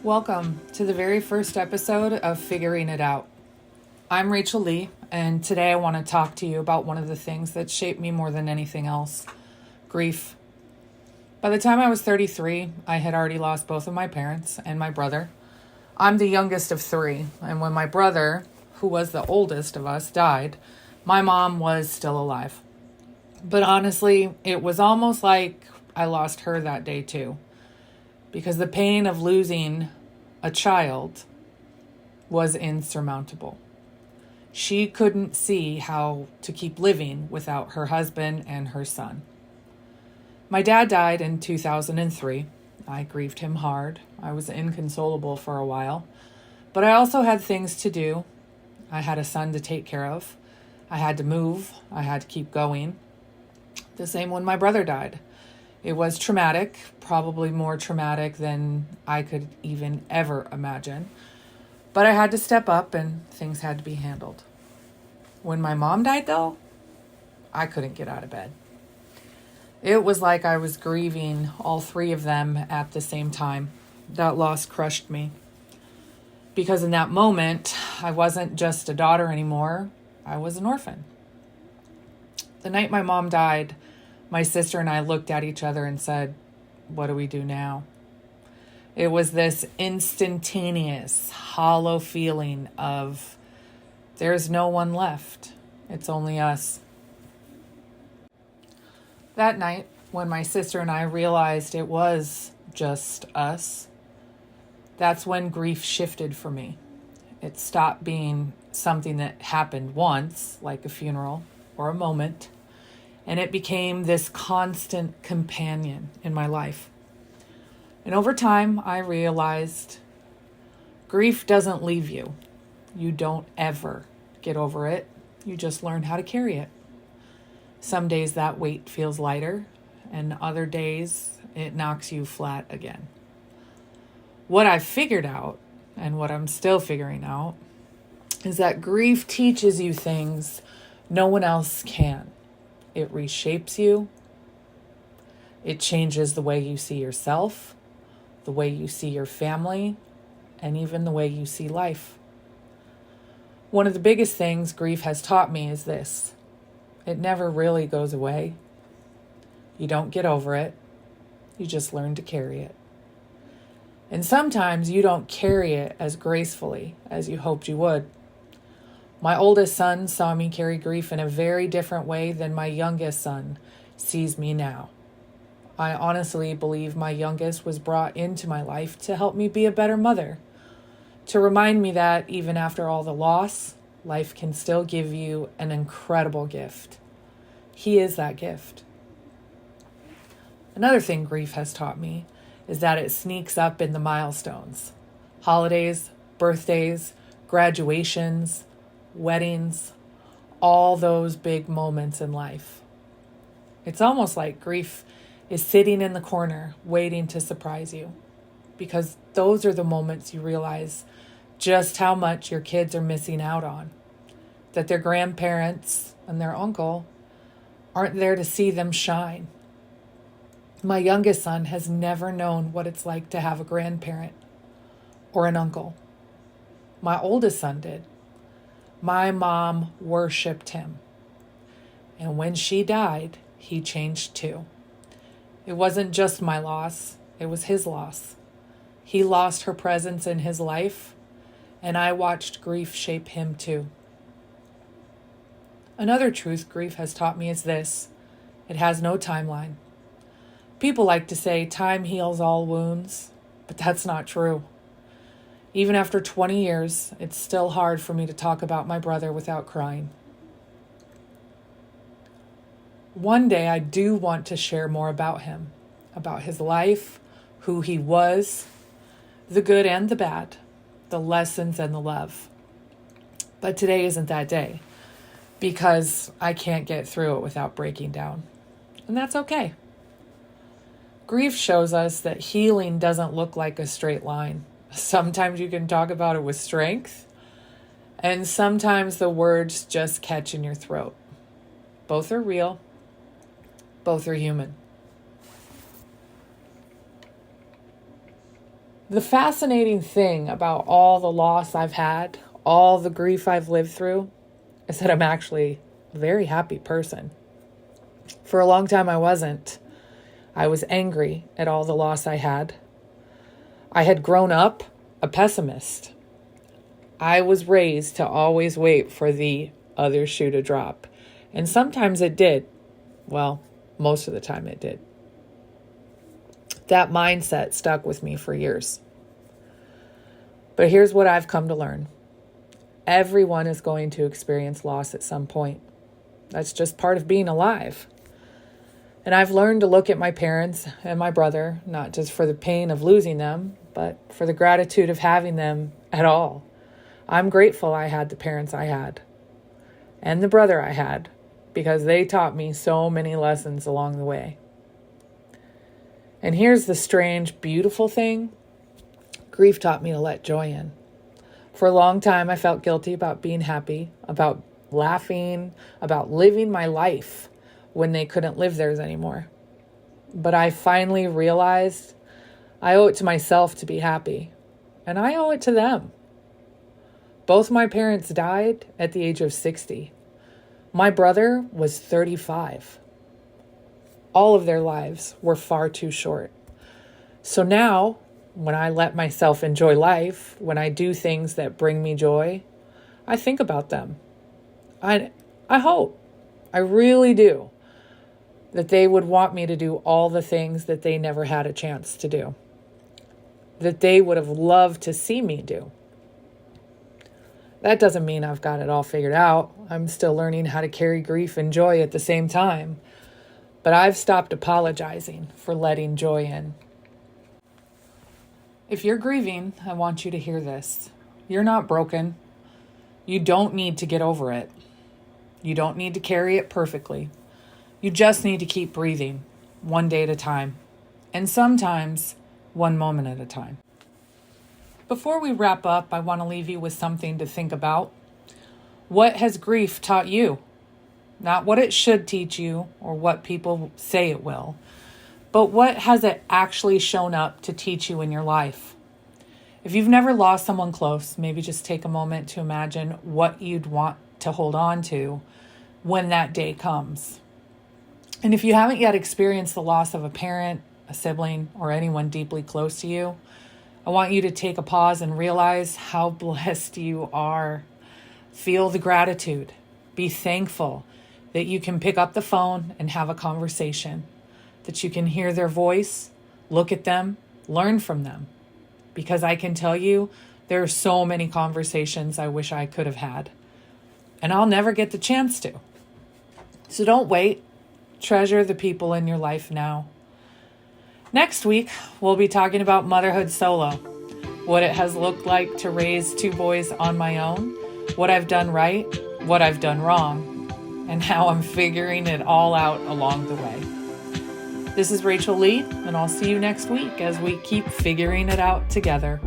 Welcome to the very first episode of Figuring It Out. I'm Rachel Lee, and today I want to talk to you about one of the things that shaped me more than anything else, grief. By the time I was 33, I had already lost both of my parents and my brother. I'm the youngest of three, and when my brother, who was the oldest of us, died, my mom was still alive. But honestly, it was almost like I lost her that day too, because the pain of losing a child was insurmountable. She couldn't see how to keep living without her husband and her son. My dad died in 2003. I grieved him hard. I was inconsolable for a while, but I also had things to do. I had a son to take care of. I had to move. I had to keep going. The same when my brother died. It was traumatic, probably more traumatic than I could even ever imagine. But I had to step up and things had to be handled. When my mom died, though, I couldn't get out of bed. It was like I was grieving all three of them at the same time. That loss crushed me. Because in that moment, I wasn't just a daughter anymore. I was an orphan. The night my mom died, my sister and I looked at each other and said, "What do we do now?" It was this instantaneous, hollow feeling of there's no one left. It's only us. That night, when my sister and I realized it was just us, that's when grief shifted for me. It stopped being something that happened once, like a funeral or a moment, and it became this constant companion in my life. And over time, I realized grief doesn't leave you. You don't ever get over it. You just learn how to carry it. Some days that weight feels lighter, and other days it knocks you flat again. What I figured out, and what I'm still figuring out, is that grief teaches you things no one else can. It reshapes you. It changes the way you see yourself, the way you see your family, and even the way you see life. One of the biggest things grief has taught me is this: it never really goes away. You don't get over it. You just learn to carry it. And sometimes you don't carry it as gracefully as you hoped you would. My oldest son saw me carry grief in a very different way than my youngest son sees me now. I honestly believe my youngest was brought into my life to help me be a better mother, to remind me that even after all the loss, life can still give you an incredible gift. He is that gift. Another thing grief has taught me is that it sneaks up in the milestones. Holidays, birthdays, graduations, weddings, all those big moments in life. It's almost like grief is sitting in the corner waiting to surprise you, because those are the moments you realize just how much your kids are missing out on, that their grandparents and their uncle aren't there to see them shine. My youngest son has never known what it's like to have a grandparent or an uncle. My oldest son did. My mom worshipped him. And when she died, he changed too. It wasn't just my loss, it was his loss. He lost her presence in his life, and I watched grief shape him too. Another truth grief has taught me is this: it has no timeline. People like to say time heals all wounds, but that's not true. Even after 20 years, it's still hard for me to talk about my brother without crying. One day I do want to share more about him, about his life, who he was, the good and the bad, the lessons and the love. But today isn't that day, because I can't get through it without breaking down. And that's okay. Grief shows us that healing doesn't look like a straight line. Sometimes you can talk about it with strength, and sometimes the words just catch in your throat. Both are real. Both are human. The fascinating thing about all the loss I've had, all the grief I've lived through, is that I'm actually a very happy person. For a long time, I wasn't. I was angry at all the loss I had. I had grown up a pessimist. I was raised to always wait for the other shoe to drop. And sometimes it did. Well, most of the time it did. That mindset stuck with me for years. But here's what I've come to learn. Everyone is going to experience loss at some point. That's just part of being alive. And I've learned to look at my parents and my brother, not just for the pain of losing them, but for the gratitude of having them at all. I'm grateful I had the parents I had and the brother I had, because they taught me so many lessons along the way. And here's the strange, beautiful thing. Grief taught me to let joy in. For a long time, I felt guilty about being happy, about laughing, about living my life when they couldn't live theirs anymore. But I finally realized I owe it to myself to be happy, and I owe it to them. Both my parents died at the age of 60. My brother was 35. All of their lives were far too short. So now, when I let myself enjoy life, when I do things that bring me joy, I think about them. I hope, I really do, that they would want me to do all the things that they never had a chance to do, that they would have loved to see me do. That doesn't mean I've got it all figured out. I'm still learning how to carry grief and joy at the same time. But I've stopped apologizing for letting joy in. If you're grieving, I want you to hear this. You're not broken. You don't need to get over it. You don't need to carry it perfectly. You just need to keep breathing, one day at a time. And sometimes, one moment at a time. Before we wrap up, I want to leave you with something to think about. What has grief taught you? Not what it should teach you or what people say it will, but what has it actually shown up to teach you in your life? If you've never lost someone close, maybe just take a moment to imagine what you'd want to hold on to when that day comes. And if you haven't yet experienced the loss of a parent, a sibling, or anyone deeply close to you, I want you to take a pause and realize how blessed you are. Feel the gratitude. Be thankful that you can pick up the phone and have a conversation, that you can hear their voice, look at them, learn from them. Because I can tell you, there are so many conversations I wish I could have had, and I'll never get the chance to. So don't wait. Treasure the people in your life now. Next week, we'll be talking about motherhood solo, what it has looked like to raise 2 boys on my own, what I've done right, what I've done wrong, and how I'm figuring it all out along the way. This is Rachel Lee, and I'll see you next week as we keep figuring it out together.